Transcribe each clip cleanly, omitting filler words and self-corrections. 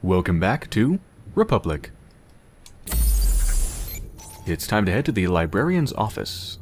Welcome back to Republic. It's time to head to the librarian's office.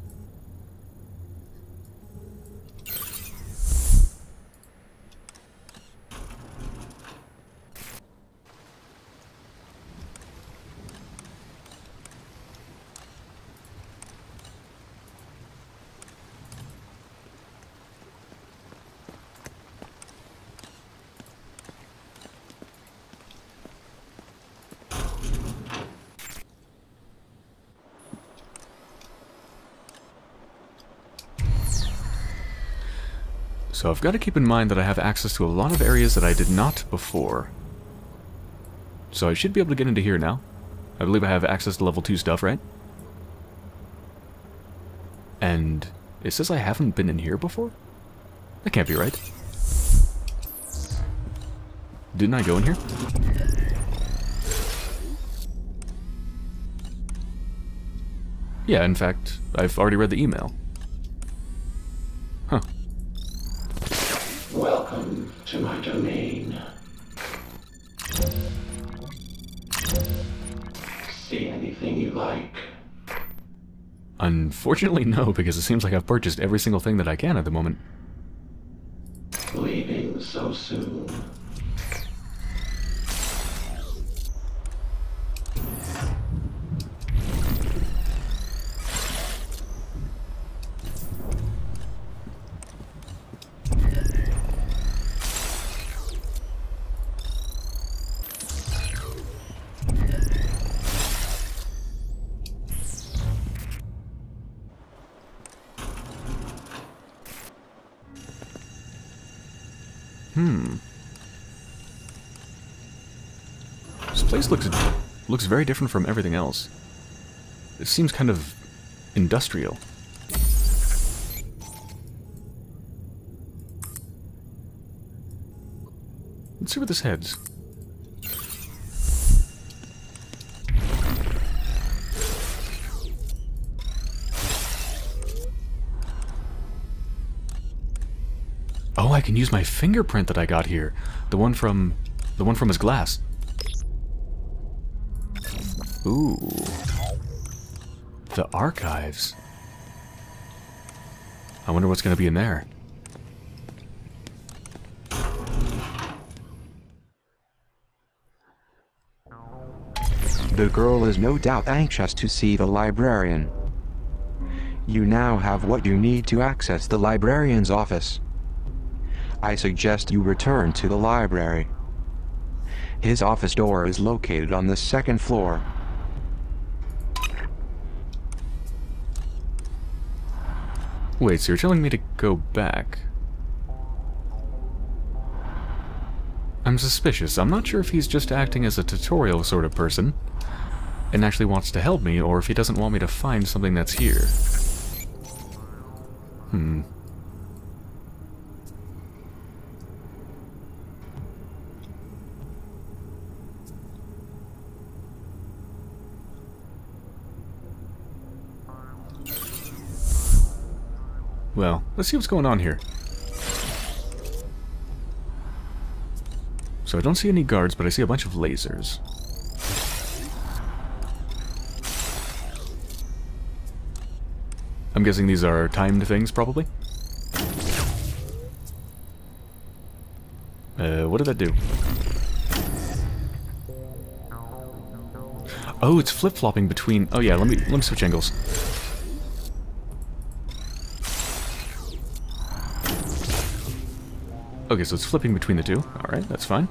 So I've got to keep in mind that I have access to a lot of areas that I did not before. So I should be able to get into here now. I believe I have access to level 2 stuff, right? And it says I haven't been in here before? That can't be right. Didn't I go in here? Yeah, in fact, I've already read the email. Huh. Welcome to my domain. See anything you like? Unfortunately, no, because it seems like I've purchased every single thing that I can at the moment. Leaving so soon. This place looks very different from everything else. It seems kind of industrial. Let's see where this heads. Oh, I can use my fingerprint that I got here. The one from his glass. Ooh. The archives. I wonder what's going to be in there. The girl is no doubt anxious to see the librarian. You now have what you need to access the librarian's office. I suggest you return to the library. His office door is located on the second floor. Wait, so you're telling me to go back? I'm suspicious. I'm not sure if he's just acting as a tutorial sort of person and actually wants to help me, or if he doesn't want me to find something that's here. Well, let's see what's going on here. So I don't see any guards, but I see a bunch of lasers. I'm guessing these are timed things, probably? What did that do? Oh, it's flip-flopping between... Oh yeah, let me switch angles. Okay, so it's flipping between the two. Alright, that's fine.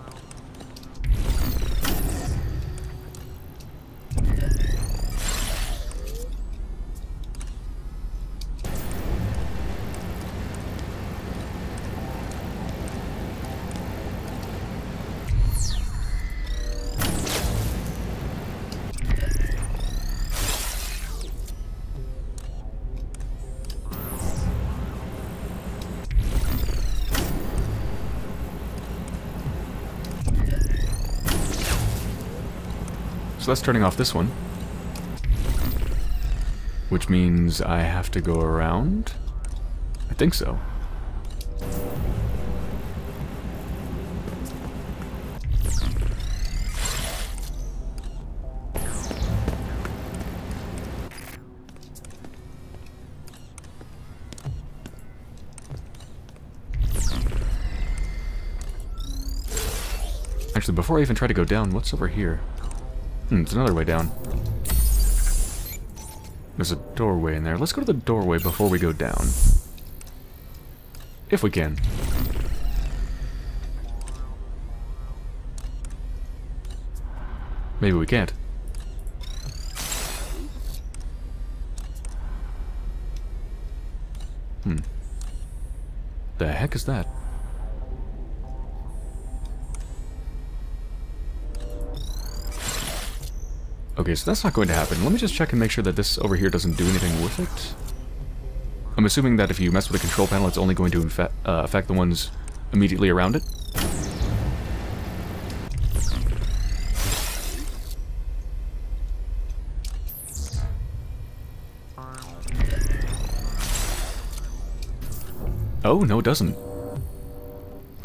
So that's turning off this one. Which means I have to go around? I think so. Actually, before I even try to go down, what's over here? It's another way down. There's a doorway in there. Let's go to the doorway before we go down. If we can. Maybe we can't. The heck is that? Okay, so that's not going to happen. Let me just check and make sure that this over here doesn't do anything with it. I'm assuming that if you mess with the control panel, it's only going to affect the ones immediately around it. Oh, no it doesn't.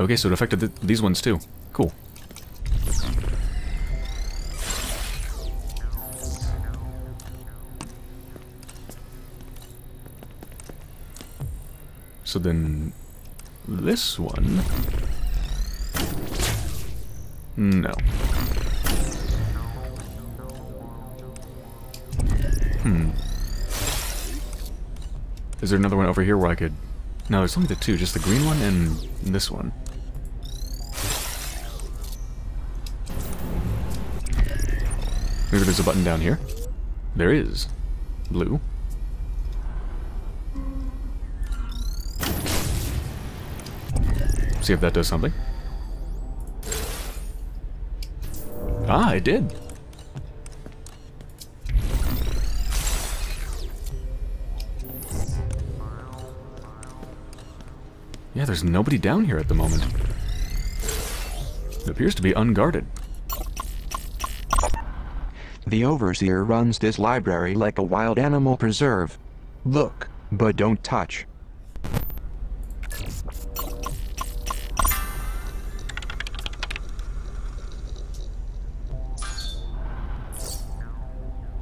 Okay, so it affected these ones too. Cool. So then, this one... No. Is there another one over here where I could... No, there's only the two, just the green one and this one. Maybe there's a button down here. There is. Blue. See if that does something. Ah, it did. Yeah, there's nobody down here at the moment. It appears to be unguarded. The overseer runs this library like a wild animal preserve. Look, but don't touch.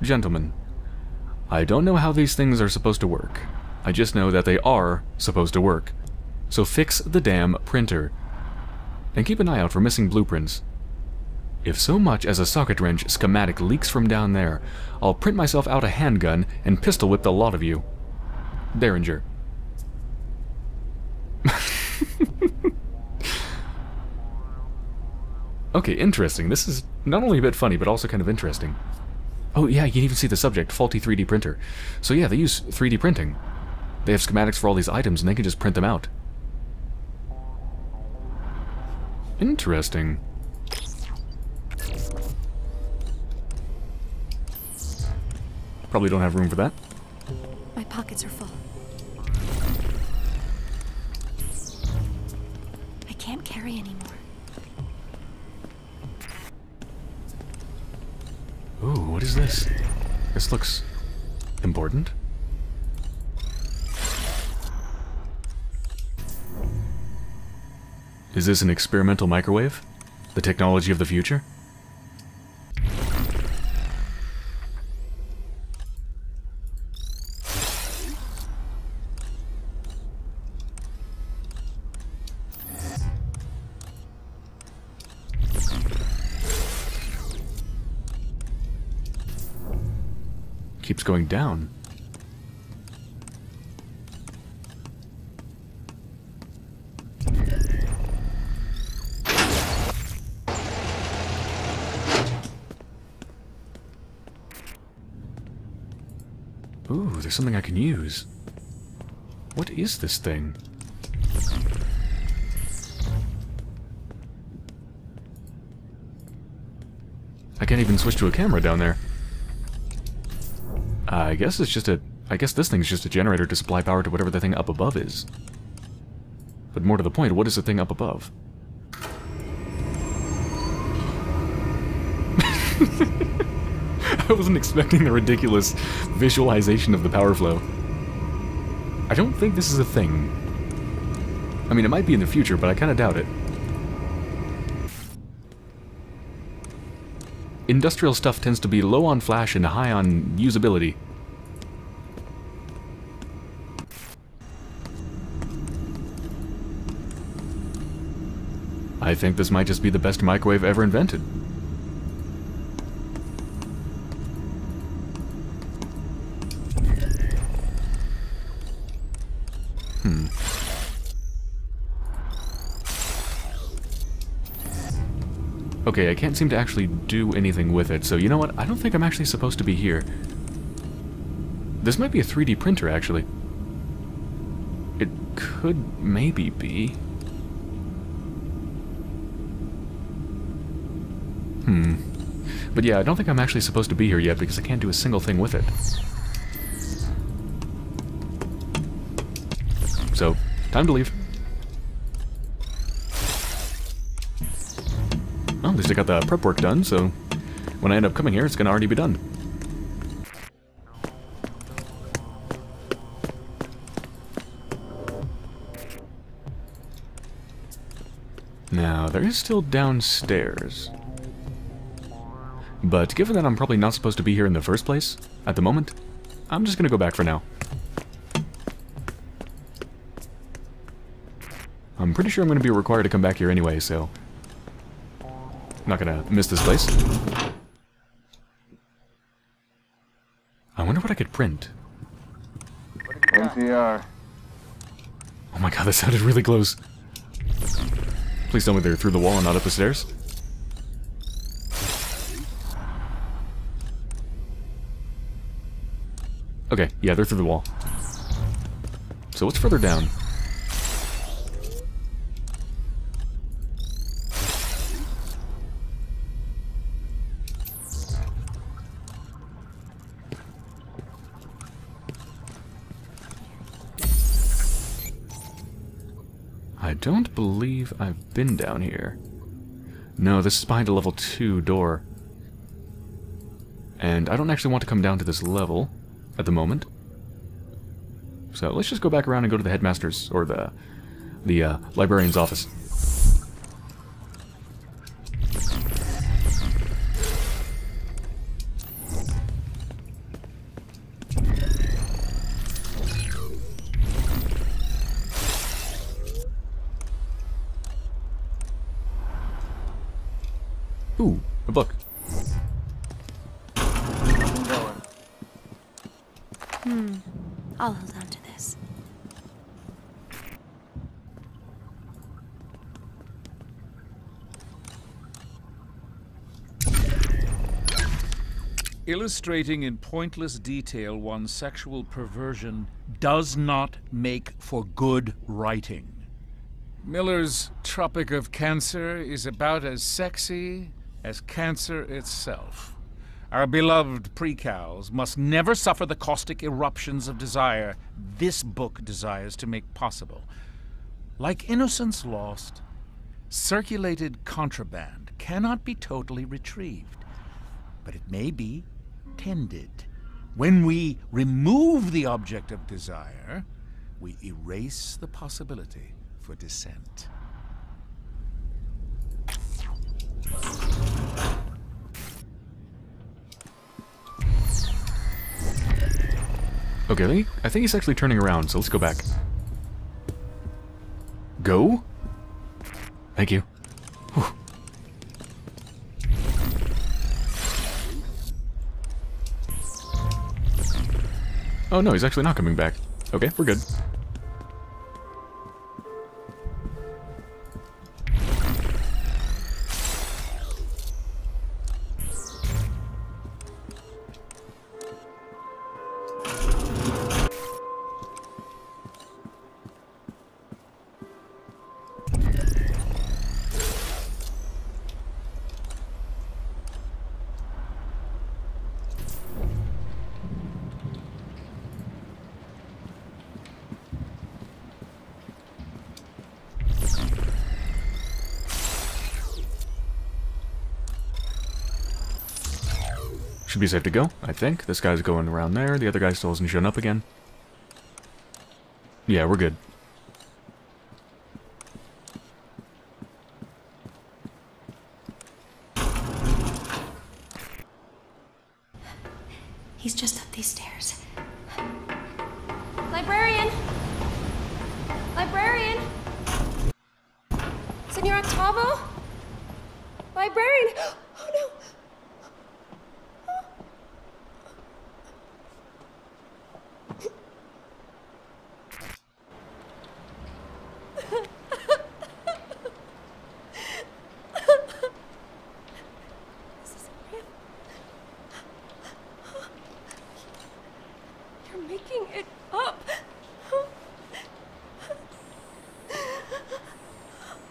Gentlemen, I don't know how these things are supposed to work. I just know that they are supposed to work. So fix the damn printer. And keep an eye out for missing blueprints. If so much as a socket wrench schematic leaks from down there, I'll print myself out a handgun and pistol whip the lot of you. Derringer. Okay, interesting. This is not only a bit funny, but also kind of interesting. Oh yeah, you can even see the subject, faulty 3D printer. So yeah, they use 3D printing. They have schematics for all these items and they can just print them out. Interesting. Probably don't have room for that. My pockets are full. I can't carry anymore. Ooh, what is this? This looks important. Is this an experimental microwave? The technology of the future? Keeps going down. Ooh, there's something I can use. What is this thing? I can't even switch to a camera down there. I guess it's just a... I guess this thing's just a generator to supply power to whatever the thing up above is. But more to the point, what is the thing up above? I wasn't expecting the ridiculous visualization of the power flow. I don't think this is a thing. I mean, it might be in the future, but I kind of doubt it. Industrial stuff tends to be low on flash and high on usability. I think this might just be the best microwave ever invented. Okay, I can't seem to actually do anything with it, so you know what? I don't think I'm actually supposed to be here. This might be a 3D printer, actually. It could maybe be. But yeah, I don't think I'm actually supposed to be here yet because I can't do a single thing with it. So, time to leave. Well, at least I got the prep work done, so when I end up coming here, it's gonna already be done. Now, there is still downstairs. But given that I'm probably not supposed to be here in the first place, at the moment, I'm just gonna go back for now. I'm pretty sure I'm gonna be required to come back here anyway, so I'm not gonna miss this place. I wonder what I could print. NCR. Oh my god, that sounded really close. Please tell me they're through the wall and not up the stairs. Okay, yeah, they're through the wall. So what's further down? I don't believe I've been down here. No, this is behind a level 2 door. And I don't actually want to come down to this level at the moment. So let's just go back around and go to the headmaster's, or the librarian's office. Ooh, a book. I'll hold on to this. Illustrating in pointless detail one's sexual perversion does not make for good writing. Miller's Tropic of Cancer is about as sexy as cancer itself. Our beloved precals must never suffer the caustic eruptions of desire this book desires to make possible. Like Innocence Lost, circulated contraband cannot be totally retrieved, but it may be tended. When we remove the object of desire, we erase the possibility for dissent. Okay, I think he's actually turning around, so let's go back. Go? Thank you. Whew. Oh no, he's actually not coming back. Okay, we're good. Should be safe to go, I think. This guy's going around there. The other guy still hasn't shown up again. Yeah, we're good. He's just up these stairs. Librarian! Librarian! Senor Octavio! Octavo? Librarian! Oh no! This isn't real. You're making it up.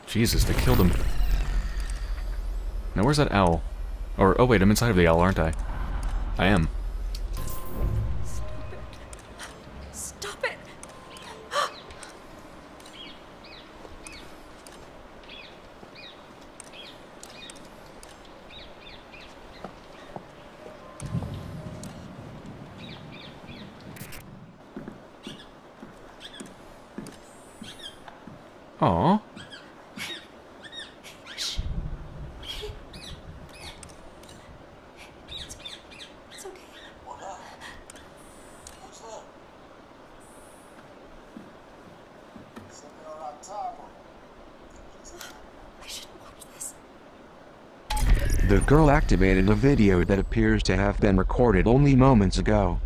Jesus, they killed him. Now where's that owl? Or, oh wait, I'm inside of the owl, aren't I? I am. Stop it. Stop it. Aww. It's okay. I shouldn't watch this. The girl activated a video that appears to have been recorded only moments ago.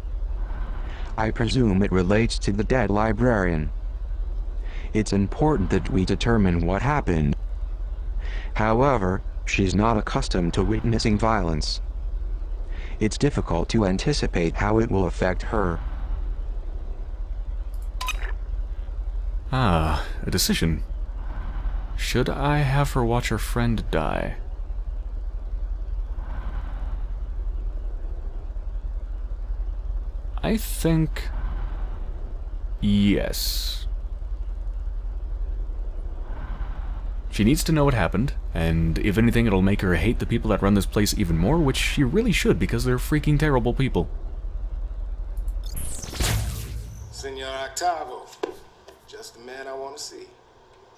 I presume it relates to the dead librarian. It's important that we determine what happened. However, she's not accustomed to witnessing violence. It's difficult to anticipate how it will affect her. Ah, a decision. Should I have her watch her friend die? I think... yes. She needs to know what happened, and if anything it'll make her hate the people that run this place even more, which she really should because they're freaking terrible people. Senor Octavo, just the man I want to see.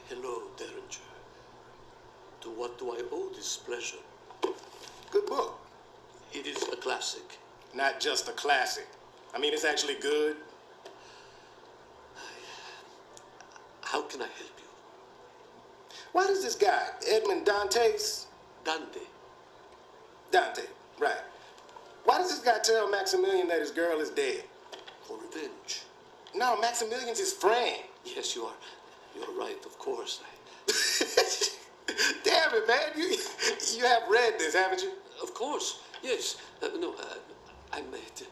Hello, Derringer. To what do I owe this pleasure? Good book. It is a classic. Not just a classic. I mean, it's actually good. How can I help you? Why does this guy, Edmond Dantes? Dante. Dante, right. Why does this guy tell Maximilian that his girl is dead? For revenge. No, Maximilian's his friend. Yes, you are. You're right, of course. Damn it, man. You have read this, haven't you? Of course, yes. I meant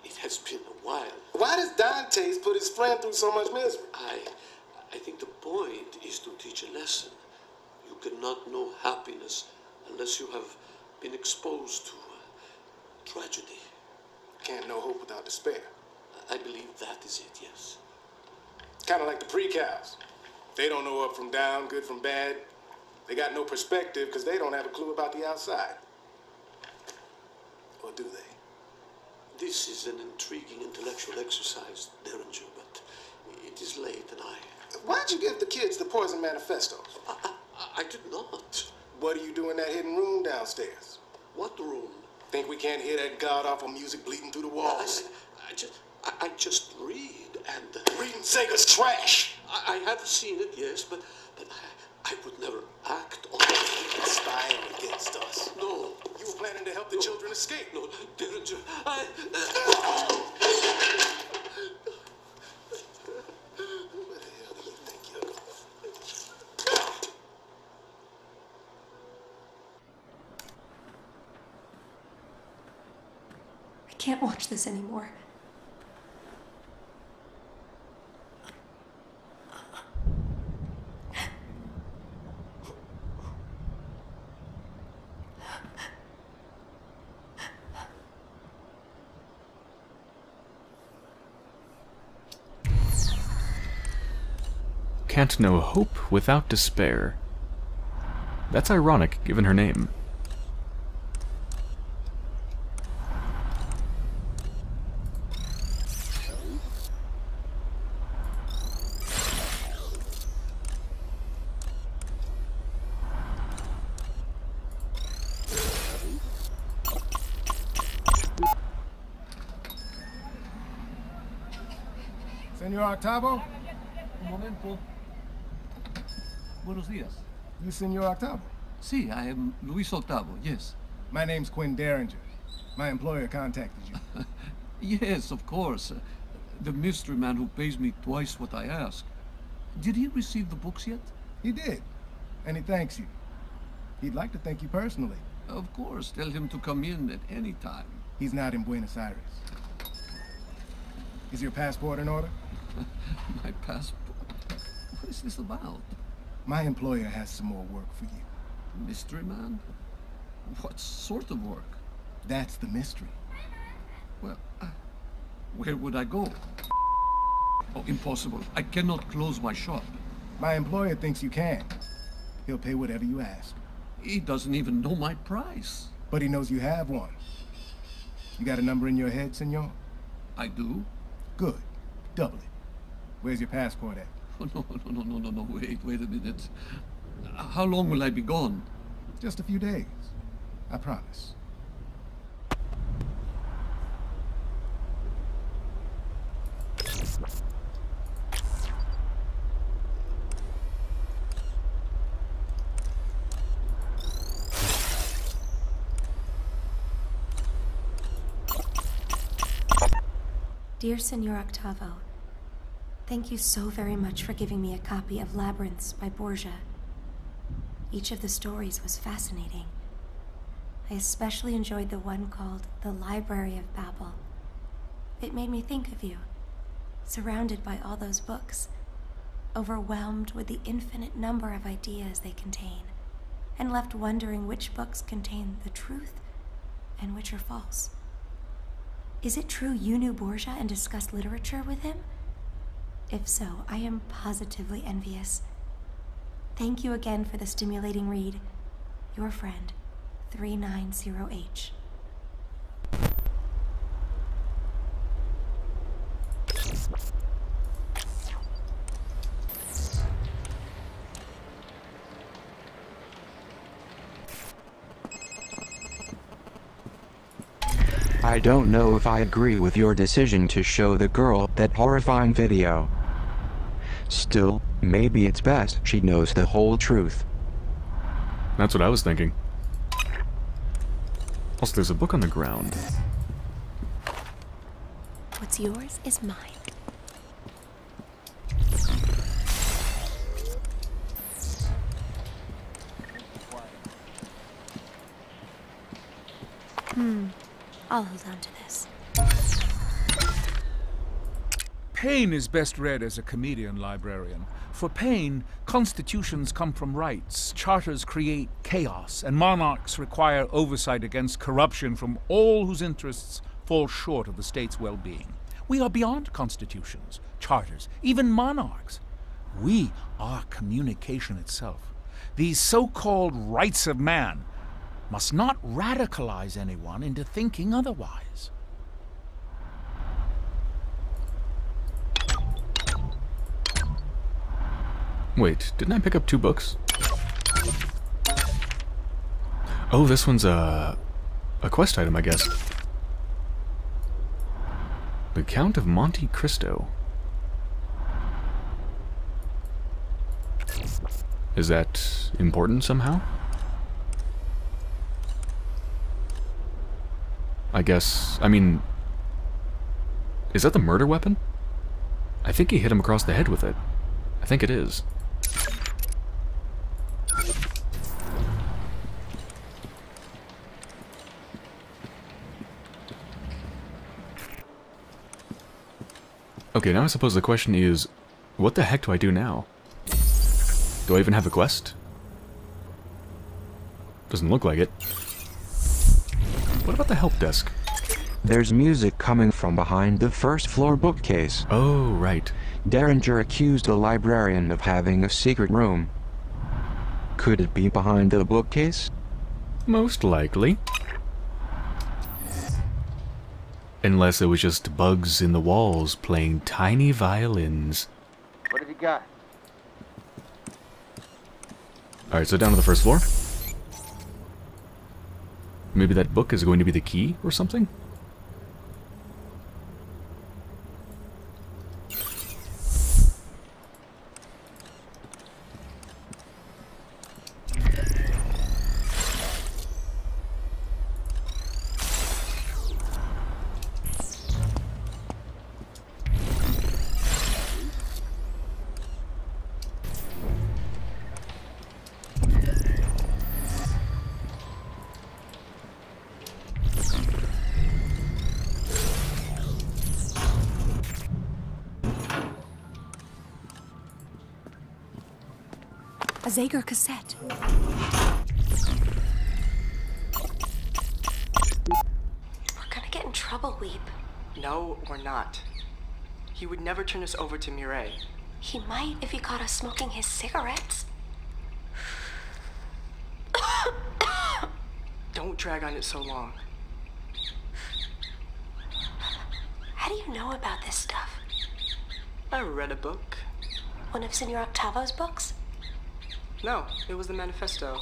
it has been a while. Why does Dantes put his friend through so much misery? I think the point is to teach a lesson. You cannot know happiness unless you have been exposed to tragedy. Can't know hope without despair. I believe that is it, yes. Kind of like the pre-cows. They don't know up from down, good from bad. They got no perspective because they don't have a clue about the outside. Or do they? This is an intriguing intellectual exercise, Derringer, but it is late and Why'd you give the kids the Poison Manifestos? I did not. What do you do in that hidden room downstairs? What room? Think we can't hear that god-awful music bleeding through the walls? I just read and... Reading Sega's trash! I have seen it, yes, but I would never act on it. Spying against us. No. You were planning to help the children escape. No, Derringer, Where the hell do you think you're going? I can't watch this anymore. Can't know hope without despair. That's ironic, given her name. Señor Octavo, un momento. Buenos días. You Senor Octavo? Si, I am Luis Octavo, yes. My name's Quinn Derringer. My employer contacted you. Yes, of course. The mystery man who pays me twice what I ask. Did he receive the books yet? He did, and he thanks you. He'd like to thank you personally. Of course, tell him to come in at any time. He's not in Buenos Aires. Is your passport in order? My passport? What is this about? My employer has some more work for you. Mystery man? What sort of work? That's the mystery. Well, where would I go? Oh, impossible. I cannot close my shop. My employer thinks you can. He'll pay whatever you ask. He doesn't even know my price. But he knows you have one. You got a number in your head, senor? I do? Good. Double it. Where's your passport at? Oh, no, wait a minute. How long will I be gone? Just a few days. I promise. Dear Senor Octavo, thank you so very much for giving me a copy of Labyrinths by Borgia. Each of the stories was fascinating. I especially enjoyed the one called The Library of Babel. It made me think of you, surrounded by all those books, overwhelmed with the infinite number of ideas they contain, and left wondering which books contain the truth and which are false. Is it true you knew Borgia and discussed literature with him? If so, I am positively envious. Thank you again for the stimulating read. Your friend, 390H. I don't know if I agree with your decision to show the girl that horrifying video. Still, maybe it's best she knows the whole truth. That's what I was thinking. Also, there's a book on the ground. What's yours is mine. I'll hold on to this. Paine is best read as a comedian librarian. For Paine, constitutions come from rights, charters create chaos, and monarchs require oversight against corruption from all whose interests fall short of the state's well-being. We are beyond constitutions, charters, even monarchs. We are communication itself. These so-called rights of man must not radicalize anyone into thinking otherwise. Wait, didn't I pick up 2 books? Oh, this one's a quest item, I guess. The Count of Monte Cristo. Is that important somehow? I guess, I mean, is that the murder weapon? I think he hit him across the head with it. I think it is. Okay, now I suppose the question is, what the heck do I do now? Do I even have a quest? Doesn't look like it. What about the help desk? There's music coming from behind the first floor bookcase. Oh, right. Derringer accused the librarian of having a secret room. Could it be behind the bookcase? Most likely. Unless it was just bugs in the walls playing tiny violins. What have you got? Alright, so down to the first floor. Maybe that book is going to be the key or something? Zager cassette. We're gonna get in trouble, Weep. No, we're not. He would never turn us over to Mireille. He might if he caught us smoking his cigarettes. Don't drag on it so long. How do you know about this stuff? I read a book. One of Senor Octavo's books? No, it was the manifesto.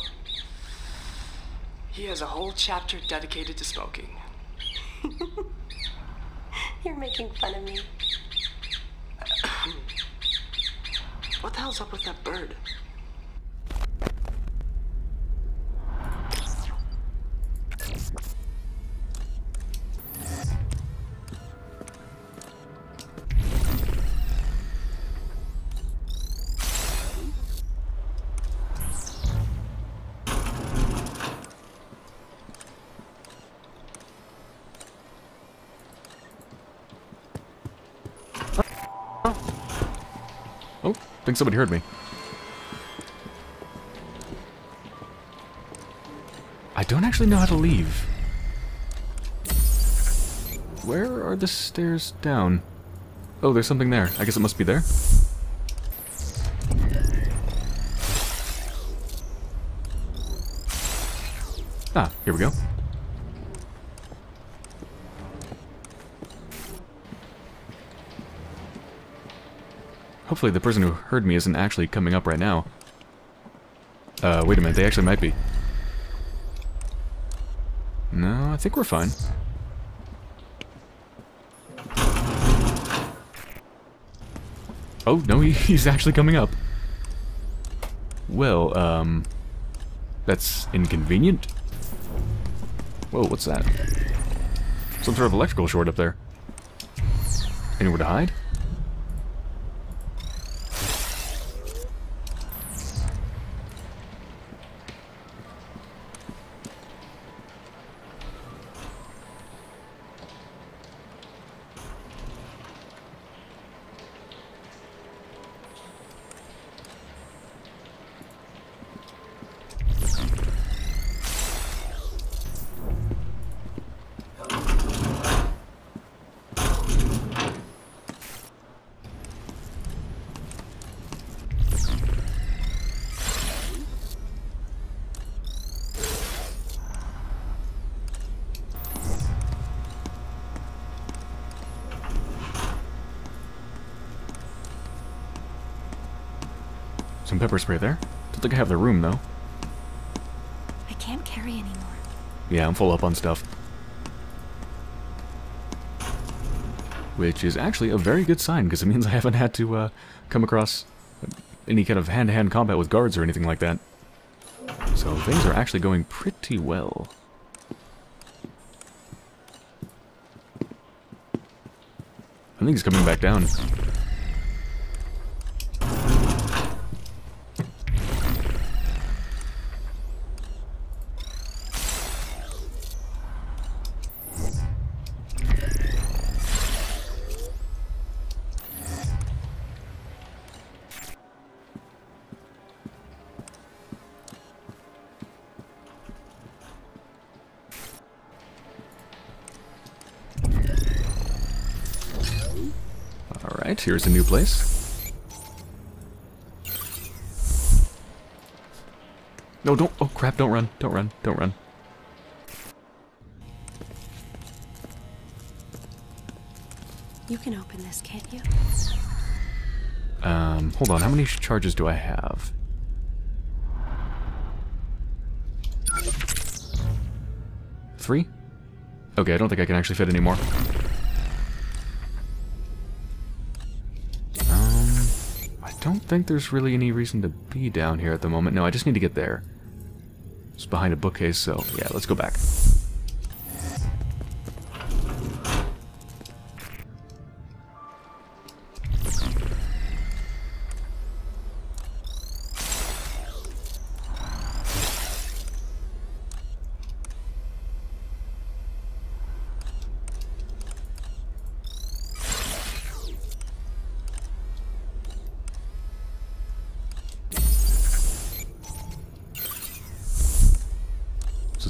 He has a whole chapter dedicated to smoking. You're making fun of me. What the hell's up with that bird? Oh, I think somebody heard me. I don't actually know how to leave. Where are the stairs down? Oh, there's something there. I guess it must be there. Ah, here we go. Hopefully the person who heard me isn't actually coming up right now. Wait a minute, they actually might be. No, I think we're fine. Oh, no, he's actually coming up. Well, that's inconvenient. Whoa, what's that? Some sort of electrical short up there. Anywhere to hide? Some pepper spray there. Don't think I have the room, though. I can't carry anymore. Yeah, I'm full up on stuff. Which is actually a very good sign, because it means I haven't had to come across any kind of hand-to-hand combat with guards or anything like that. So things are actually going pretty well. I think he's coming back down. Alright, here's a new place. No, don't... Oh, crap, don't run. Don't run. Don't run. You can open this, can't you? Hold on. How many charges do I have? Three? Okay, I don't think I can actually fit any more. I don't think there's really any reason to be down here at the moment. No, I just need to get there. It's behind a bookcase, so yeah, let's go back.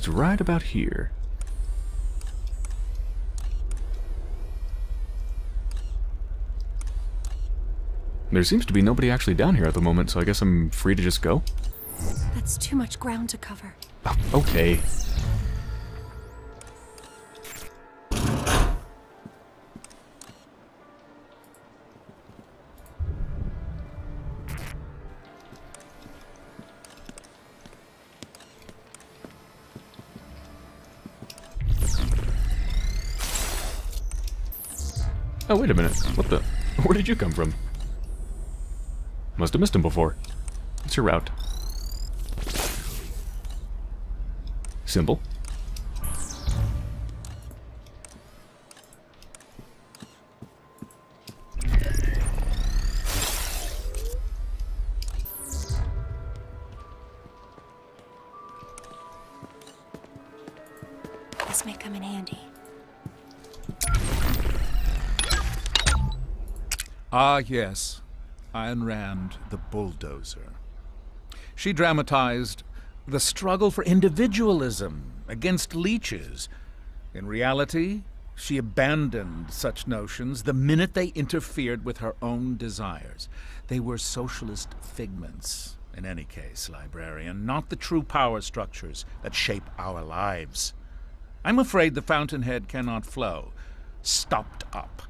it's right about here. There seems to be nobody actually down here at the moment, so I guess I'm free to just go. That's too much ground to cover. Oh, okay. Oh, wait a minute. What the? Where did you come from? Must have missed him before. What's your route? Simple. This may come in handy. Ah, yes. Ayn Rand, the bulldozer. She dramatized the struggle for individualism against leeches. In reality, she abandoned such notions the minute they interfered with her own desires. They were socialist figments, in any case, librarian, not the true power structures that shape our lives. I'm afraid the fountainhead cannot flow, stopped up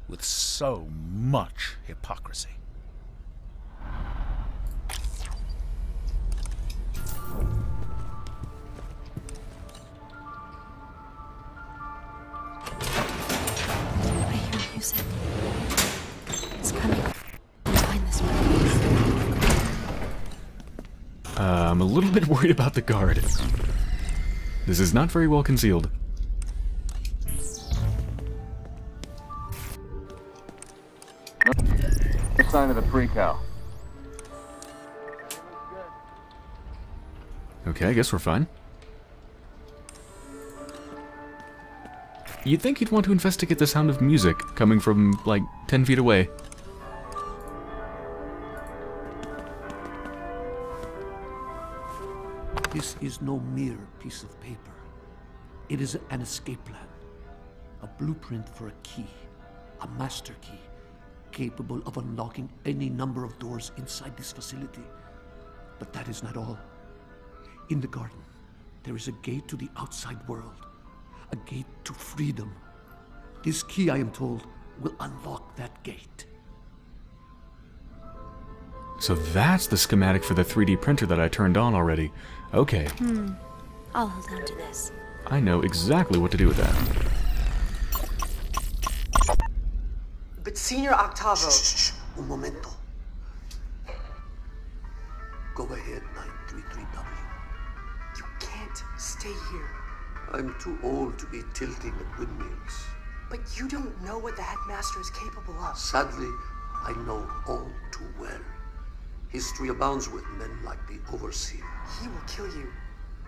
with so much hypocrisy. I hear music. It's coming behind this place. I'm a little bit worried about the guard. This is not very well concealed. No sign of the pre-cal. Okay, I guess we're fine. You'd think he'd want to investigate the sound of music coming from, like, 10 feet away. This is no mere piece of paper. It is an escape plan. A blueprint for a key. A master key. Capable of unlocking any number of doors inside this facility. But that is not all. In the garden, there is a gate to the outside world. A gate to freedom. This key, I am told, will unlock that gate. So that's the schematic for the 3D printer that I turned on already. Okay. I'll hold on to this. I know exactly what to do with that. But Senior Octavo... Shh. Un momento. Go ahead, 933W. You can't stay here. I'm too old to be tilting at windmills. But you don't know what the headmaster is capable of. Sadly, I know all too well. History abounds with men like the Overseer. He will kill you.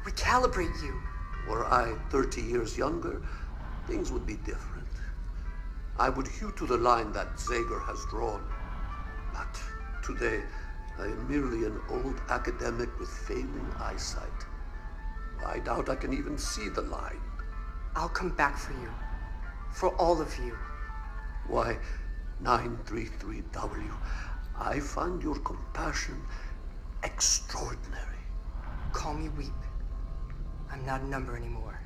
Recalibrate you. Were I 30 years younger, things would be different. I would hew to the line that Zager has drawn. But today, I am merely an old academic with failing eyesight. I doubt I can even see the line. I'll come back for you. For all of you. Why, 933W, I find your compassion extraordinary. Call me Weep. I'm not a number anymore.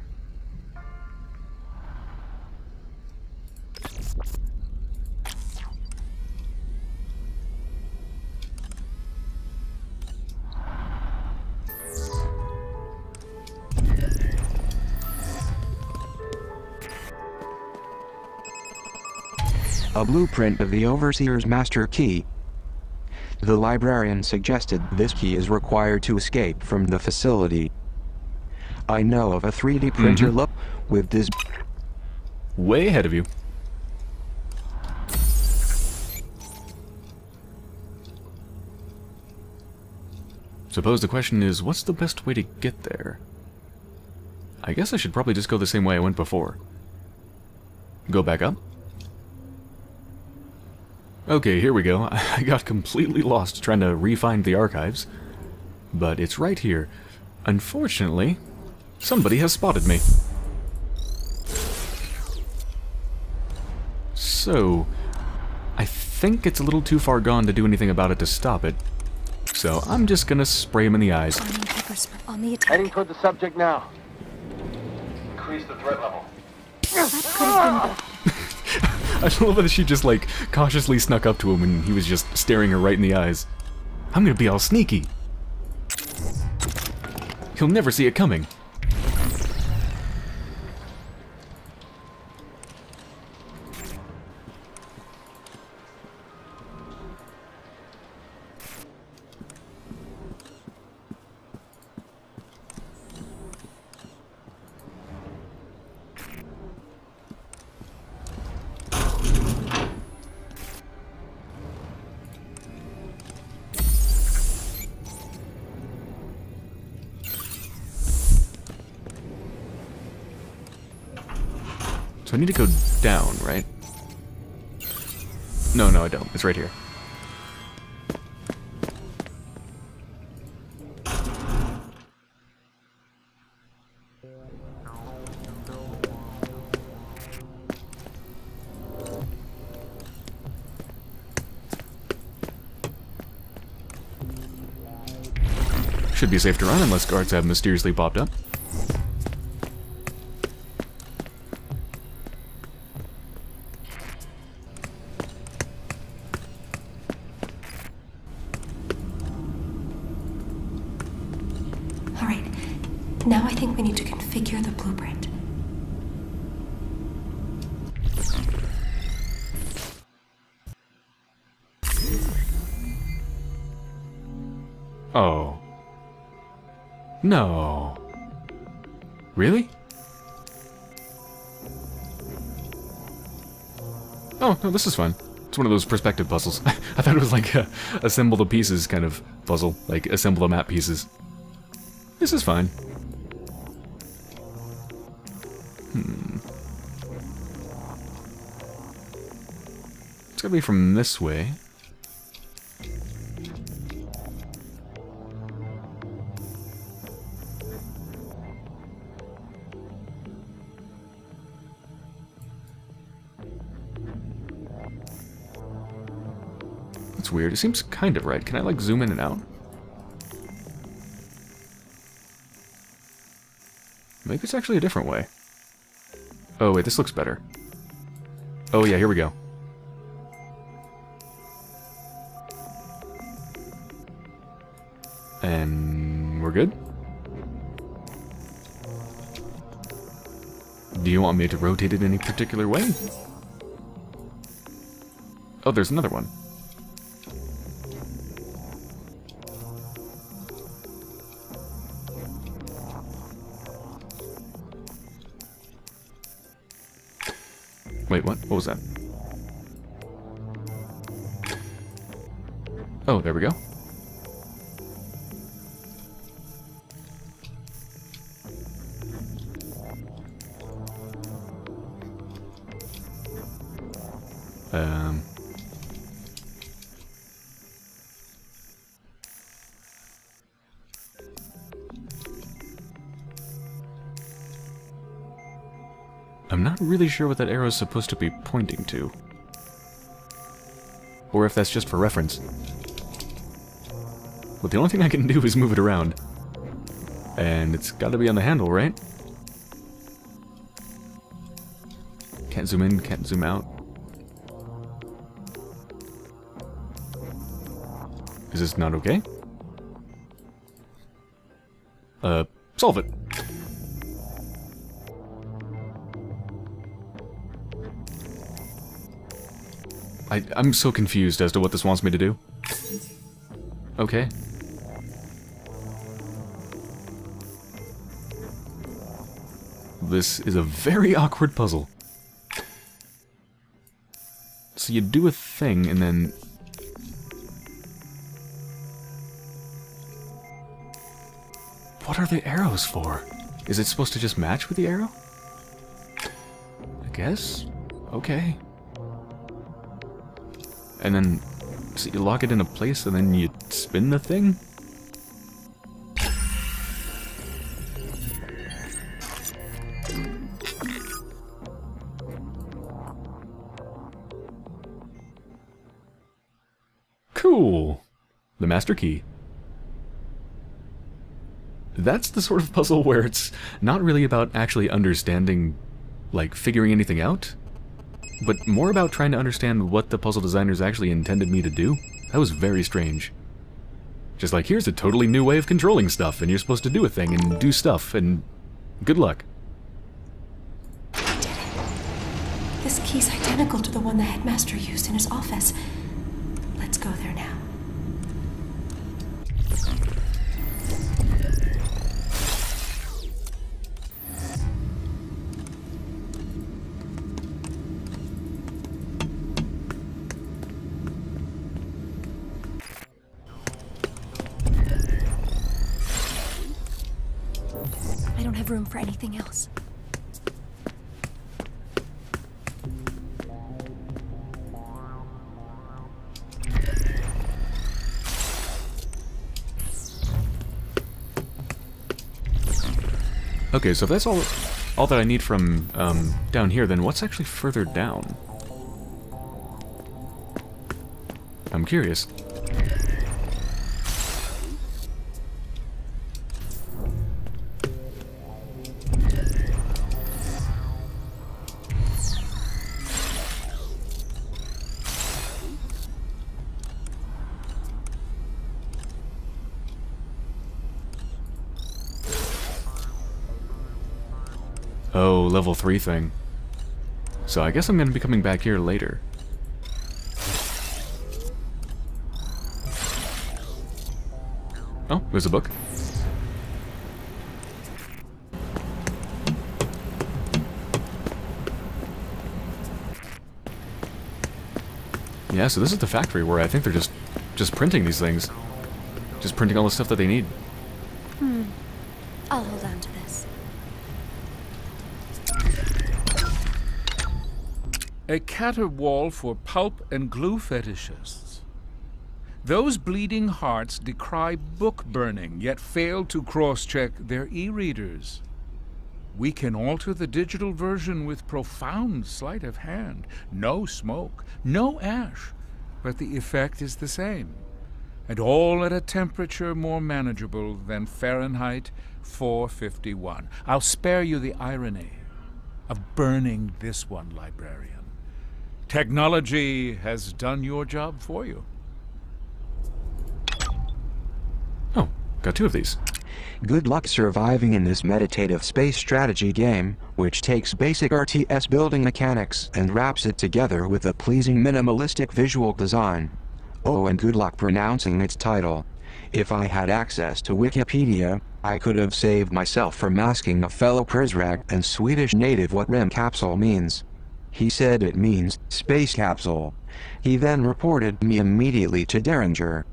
A blueprint of the Overseer's master key. The librarian suggested this key is required to escape from the facility. I know of a 3D printer with this... Way ahead of you. Suppose the question is, what's the best way to get there? I guess I should probably just go the same way I went before. Go back up? Okay, here we go. I got completely lost trying to re-find the archives. But it's right here. Unfortunately, Somebody has spotted me. So, I think it's a little too far gone to do anything about it to stop it. So I'm just gonna spray him in the eyes. On the attack. Heading toward the subject now. Increase the threat level. I love that she just, like, cautiously snuck up to him and he was just staring her right in the eyes. I'm gonna be all sneaky. He'll never see it coming. So I need to go down, right? No, I don't. It's right here. Should be safe to run unless guards have mysteriously popped up. Alright, now I think we need to configure the blueprint. Oh. No. Really? Oh, no, this is fun. It's one of those perspective puzzles. I thought it was like a assemble the pieces kind of puzzle. Like, assemble the map pieces. This is fine. It's gotta be from this way. That's weird. It seems kind of right. Can I, like, zoom in and out? Maybe it's actually a different way. Oh, wait, this looks better. Oh, yeah, here we go. And we're good? Do you want me to rotate it any particular way? Oh, there's another one. Wait, what? What was that? Oh, there we go. I'm not really sure what that arrow is supposed to be pointing to. Or if that's just for reference. Well, the only thing I can do is move it around. And it's gotta be on the handle, right? Can't zoom in, can't zoom out. Is this not okay? Solve it. I'm so confused as to what this wants me to do. Okay. This is a very awkward puzzle. So you do a thing and then... What are the arrows for? Is it supposed to just match with the arrow? I guess? Okay. And then, so you lock it in a place and then you spin the thing? the master key. That's the sort of puzzle where it's not really about actually understanding, like, figuring anything out, but more about trying to understand what the puzzle designers actually intended me to do. That was very strange. Just like, here's a totally new way of controlling stuff, and you're supposed to do a thing and do stuff, and good luck. I did it. This key's identical to the one the headmaster used in his office. Let's go there now. I don't have room for anything else. Okay, so if that's all that I need from down here, then what's actually further down? I'm curious. Oh, level 3 thing. So I guess I'm gonna be coming back here later. Oh, there's a book. Yeah, so this is the factory where I think they're just printing these things. Just printing all the stuff that they need. I'll hold on to this. A caterwaul for pulp and glue fetishists. Those bleeding hearts decry book burning, yet fail to cross-check their e-readers. We can alter the digital version with profound sleight of hand. No smoke, no ash, but the effect is the same. And all at a temperature more manageable than Fahrenheit 451. I'll spare you the irony of burning this one, librarian. Technology has done your job for you. Oh, got 2 of these. Good luck surviving in this meditative space strategy game, which takes basic RTS building mechanics and wraps it together with a pleasing minimalistic visual design. Oh, and good luck pronouncing its title. If I had access to Wikipedia, I could have saved myself from asking a fellow Prizrak and Swedish native what REM capsule means. He said it means space capsule. He then reported me immediately to Derringer.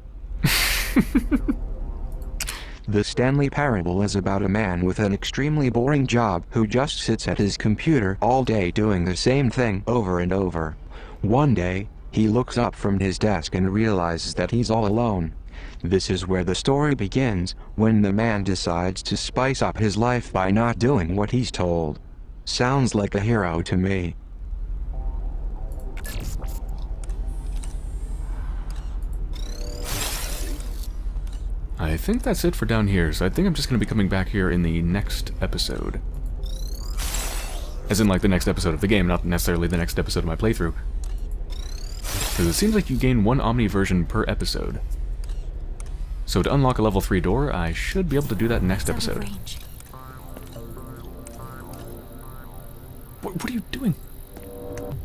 The Stanley Parable is about a man with an extremely boring job who just sits at his computer all day doing the same thing over and over. One day, he looks up from his desk and realizes that he's all alone. This is where the story begins, when the man decides to spice up his life by not doing what he's told. Sounds like a hero to me. I think that's it for down here, so I think I'm just going to be coming back here in the next episode. As in, like, the next episode of the game, not necessarily the next episode of my playthrough. Because it seems like you gain 1 Omni version per episode. So to unlock a level 3 door, I should be able to do that next episode. What are you doing?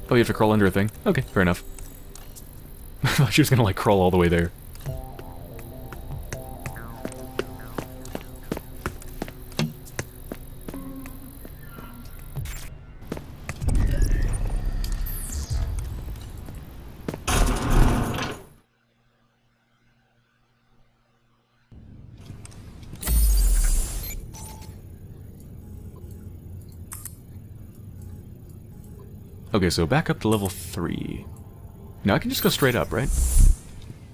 Oh, you have to crawl under a thing? Okay, fair enough. I thought she was gonna, like, crawl all the way there. Okay, so back up to level 3. Now I can just go straight up, right?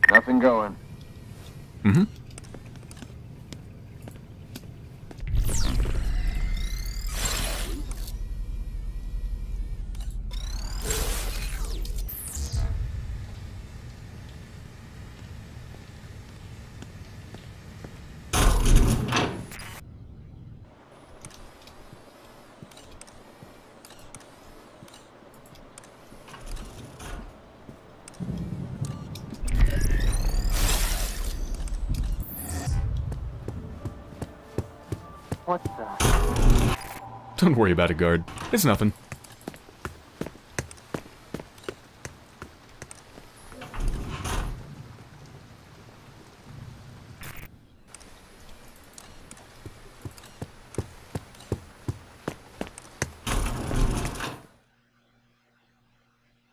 Nothing going. Mm-hmm. Don't worry about it, guard. It's nothing.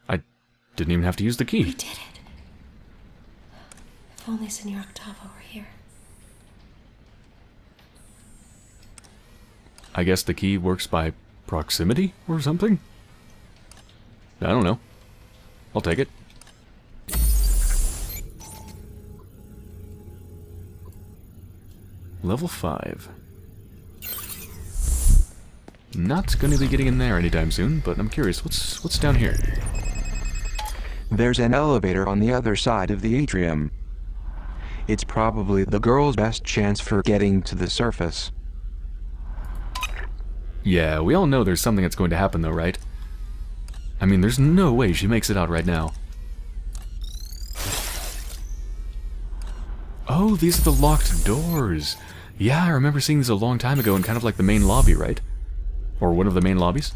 I didn't even have to use the key. We did it. If only Senor Octavo were here. I guess the key works by proximity or something? I don't know. I'll take it. Level 5. Not going to be getting in there anytime soon, but I'm curious, what's down here? There's an elevator on the other side of the atrium. It's probably the girl's best chance for getting to the surface. Yeah, we all know there's something that's going to happen though, right? I mean, there's no way she makes it out right now. Oh, these are the locked doors. Yeah, I remember seeing these a long time ago in kind of like the main lobby, right? Or one of the main lobbies.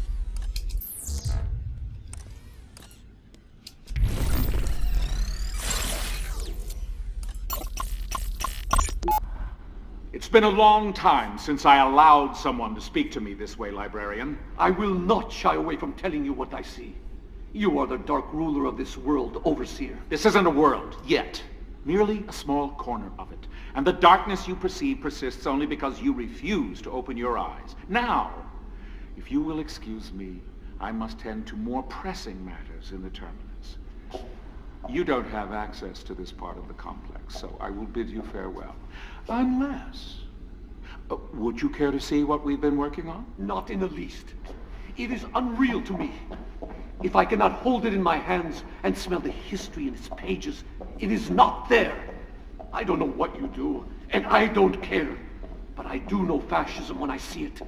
It's been a long time since I allowed someone to speak to me this way, librarian. I will not shy away from telling you what I see. You are the dark ruler of this world, Overseer. This isn't a world, yet. Merely a small corner of it. And the darkness you perceive persists only because you refuse to open your eyes. Now, if you will excuse me, I must tend to more pressing matters in the terminus. You don't have access to this part of the complex, so I will bid you farewell. Unless... would you care to see what we've been working on? Not in the least. It is unreal to me. If I cannot hold it in my hands and smell the history in its pages, it is not there. I don't know what you do, and I don't care. But I do know fascism when I see it.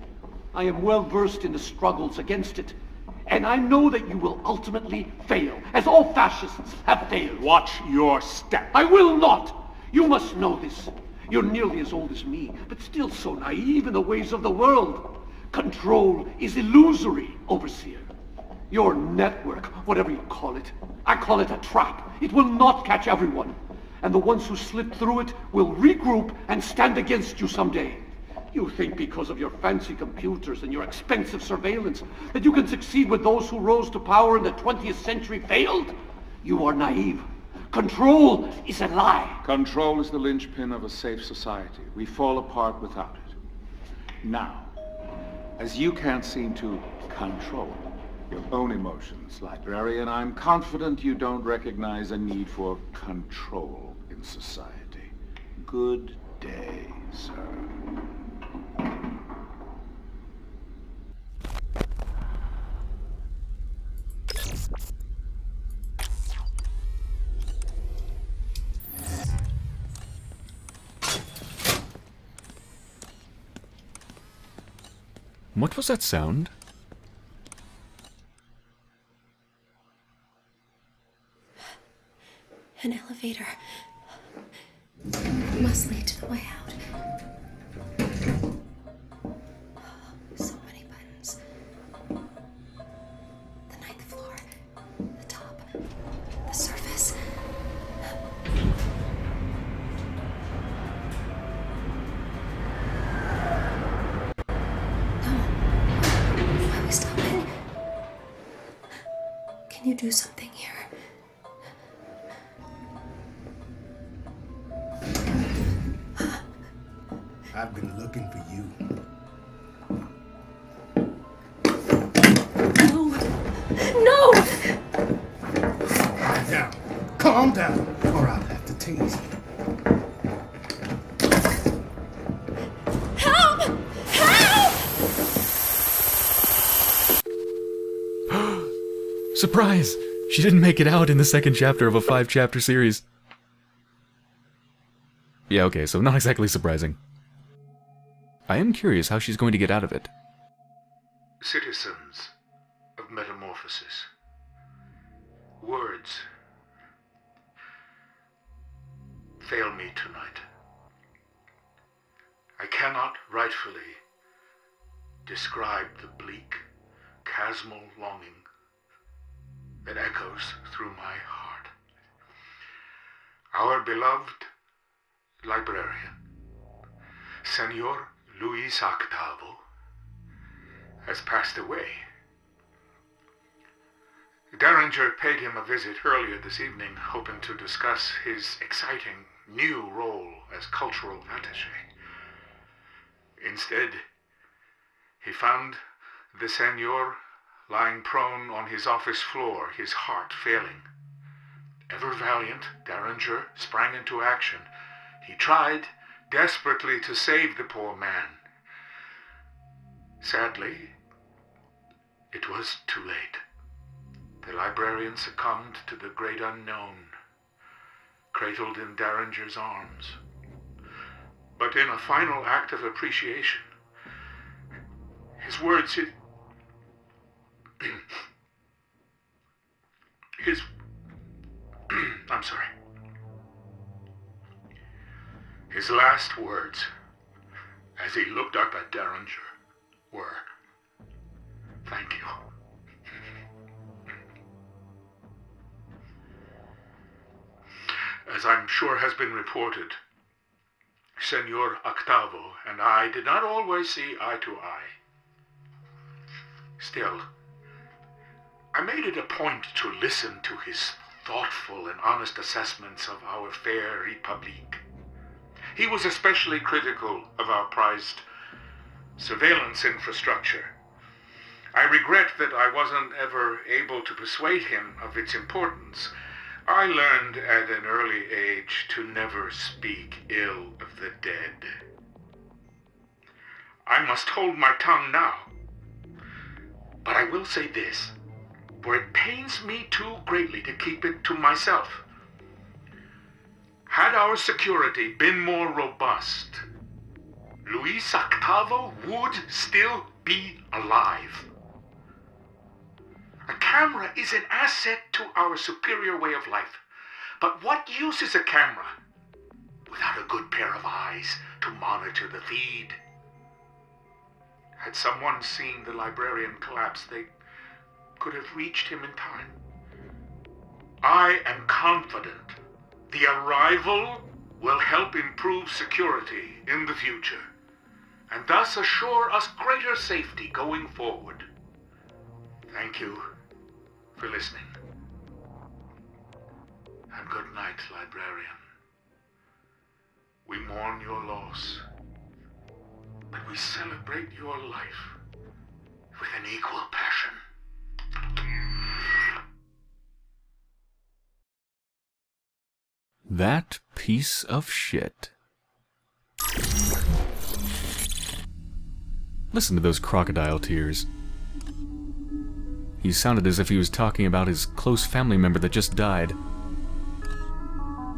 I am well versed in the struggles against it. And I know that you will ultimately fail, as all fascists have failed. Watch your step. I will not! You must know this. You're nearly as old as me, but still so naive in the ways of the world. Control is illusory, Overseer. Your network, whatever you call it, I call it a trap. It will not catch everyone. And the ones who slip through it will regroup and stand against you someday. You think because of your fancy computers and your expensive surveillance that you can succeed with those who rose to power in the 20th century failed? You are naive. Control is a lie. Control is the linchpin of a safe society. We fall apart without it. Now, as you can't seem to control your own emotions, librarian, I'm confident you don't recognize a need for control in society. Good day, sir. What was that sound? An elevator. It must lead to the way out. So many buttons. The ninth floor. The top. The surface. No. Why are we stopping? Can you do something here? I've been looking for you. No! No! Calm down. Calm down, or I'll have to tase you. Help! Help! Surprise! She didn't make it out in the second chapter of a 5-chapter series. Yeah, okay, so not exactly surprising. I am curious how she's going to get out of it. Citizens of Metamorphosis. Words fail me tonight. I cannot rightfully describe the bleak, chasmal longing that echoes through my heart. Our beloved librarian, Senor Luis Octavo, has passed away. Derringer paid him a visit earlier this evening, hoping to discuss his exciting new role as cultural attaché. Instead, he found the Senor lying prone on his office floor, his heart failing. Ever valiant, Derringer sprang into action. He tried desperately to save the poor man. Sadly, it was too late. The librarian succumbed to the great unknown, cradled in Derringer's arms. But in a final act of appreciation, his words, I'm sorry. His last words, as he looked up at Derringer, were, "Thank you." As I'm sure has been reported, Senor Octavo and I did not always see eye to eye. Still, I made it a point to listen to his thoughtful and honest assessments of our fair République. He was especially critical of our prized surveillance infrastructure. I regret that I wasn't ever able to persuade him of its importance. I learned at an early age to never speak ill of the dead. I must hold my tongue now. But I will say this, for it pains me too greatly to keep it to myself. Had our security been more robust, Luis Octavo would still be alive. A camera is an asset to our superior way of life. But what use is a camera without a good pair of eyes to monitor the feed? Had someone seen the librarian collapse, they could have reached him in time. I am confident the arrival will help improve security in the future, and thus assure us greater safety going forward. Thank you for listening. And good night, librarian. We mourn your loss, but we celebrate your life with an equal passion. That piece of shit. Listen to those crocodile tears. He sounded as if he was talking about his close family member that just died.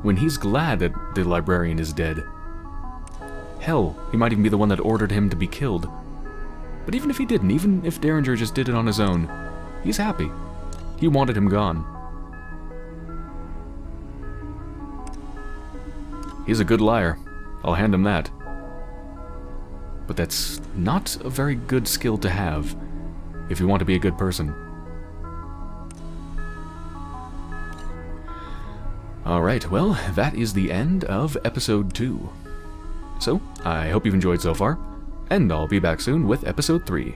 When he's glad that the librarian is dead. Hell, he might even be the one that ordered him to be killed. But even if he didn't, even if Derringer just did it on his own, he's happy. He wanted him gone. He's a good liar. I'll hand him that. But that's not a very good skill to have if you want to be a good person. Alright, well, that is the end of episode 2. So, I hope you've enjoyed so far, and I'll be back soon with episode 3.